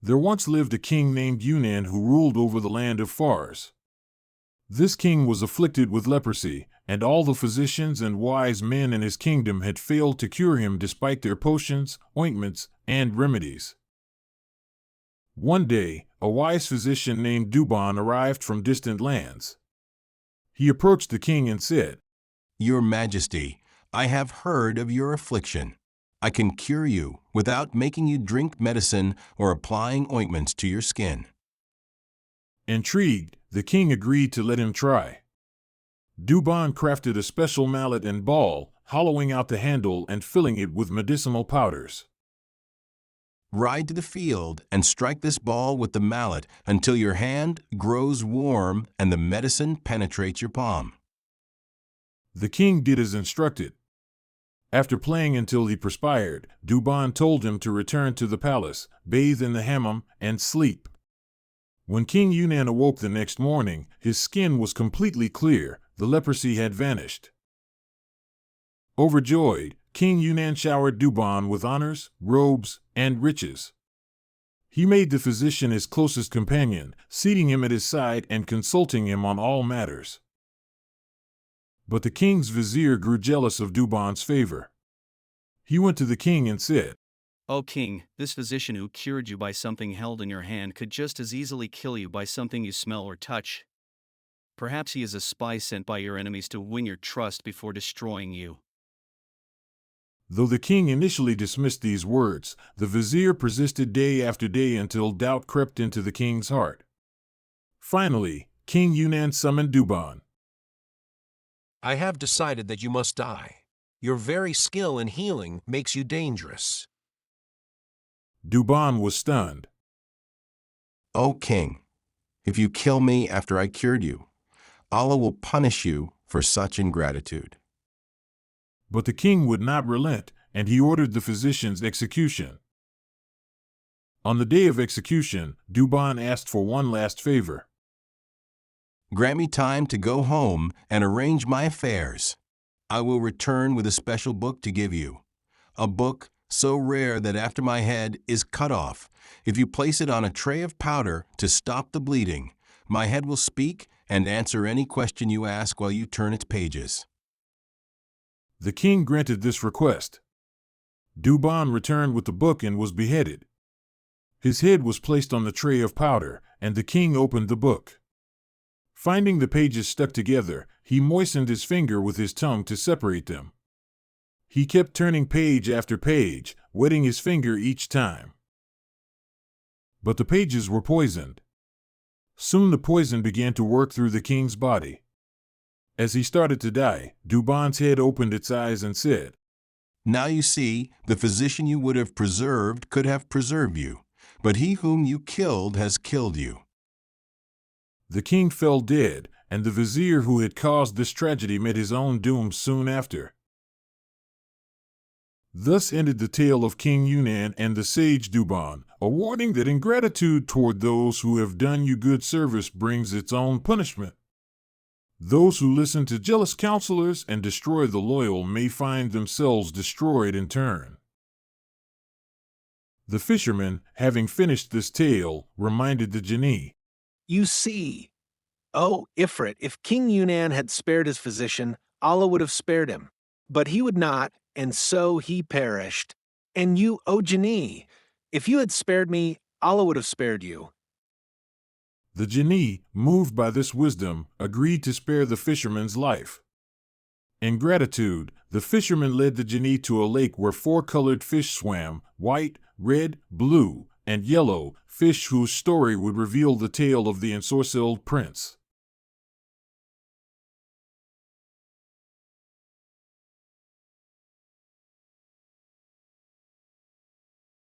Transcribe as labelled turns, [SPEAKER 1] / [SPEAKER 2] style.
[SPEAKER 1] There once lived a king named Yunan who ruled over the land of Fars. This king was afflicted with leprosy, and all the physicians and wise men in his kingdom had failed to cure him despite their potions, ointments, and remedies. One day, a wise physician named Duban arrived from distant lands. He approached the king and said,
[SPEAKER 2] "Your Majesty, I have heard of your affliction. I can cure you without making you drink medicine or applying ointments to your skin."
[SPEAKER 1] Intrigued, the king agreed to let him try. Duban crafted a special mallet and ball, hollowing out the handle and filling it with medicinal powders.
[SPEAKER 2] "Ride to the field and strike this ball with the mallet until your hand grows warm and the medicine penetrates your palm."
[SPEAKER 1] The king did as instructed. After playing until he perspired, Duban told him to return to the palace, bathe in the hammam, and sleep. When King Yunan awoke the next morning, his skin was completely clear, the leprosy had vanished. Overjoyed, King Yunan showered Duban with honors, robes, and riches. He made the physician his closest companion, seating him at his side and consulting him on all matters. But the king's vizier grew jealous of Duban's favor. He went to the king and said,
[SPEAKER 3] "O king, this physician who cured you by something held in your hand could just as easily kill you by something you smell or touch. Perhaps he is a spy sent by your enemies to win your trust before destroying you."
[SPEAKER 1] Though the king initially dismissed these words, the vizier persisted day after day until doubt crept into the king's heart. Finally, King Yunan summoned Duban.
[SPEAKER 4] "I have decided that you must die. Your very skill in healing makes you dangerous."
[SPEAKER 1] Duban was stunned.
[SPEAKER 2] "O king, if you kill me after I cured you, Allah will punish you for such ingratitude."
[SPEAKER 1] But the king would not relent, and he ordered the physician's execution. On the day of execution, Duban asked for one last favor.
[SPEAKER 2] "Grant me time to go home and arrange my affairs. I will return with a special book to give you, a book so rare that after my head is cut off, if you place it on a tray of powder to stop the bleeding, my head will speak and answer any question you ask while you turn its pages."
[SPEAKER 1] The king granted this request. Duban returned with the book and was beheaded. His head was placed on the tray of powder, and the king opened the book. Finding the pages stuck together, he moistened his finger with his tongue to separate them. He kept turning page after page, wetting his finger each time. But the pages were poisoned. Soon the poison began to work through the king's body. As he started to die, Duban's head opened its eyes and said,
[SPEAKER 2] "Now you see, the physician you would have preserved could have preserved you, but he whom you killed has killed you."
[SPEAKER 1] The king fell dead, and the vizier who had caused this tragedy met his own doom soon after. Thus ended the tale of King Yunan and the sage Duban, a warning that ingratitude toward those who have done you good service brings its own punishment. Those who listen to jealous counselors and destroy the loyal may find themselves destroyed in turn. The fisherman, having finished this tale, reminded the genie,
[SPEAKER 4] "You see, O Ifrit, if King Yunan had spared his physician, Allah would have spared him. But he would not, and so he perished. And you, O Genie, if you had spared me, Allah would have spared you."
[SPEAKER 1] The genie, moved by this wisdom, agreed to spare the fisherman's life. In gratitude, the fisherman led the genie to a lake where 4 colored fish swam, white, red, blue, and yellow, fish whose story would reveal the tale of the ensorcelled prince.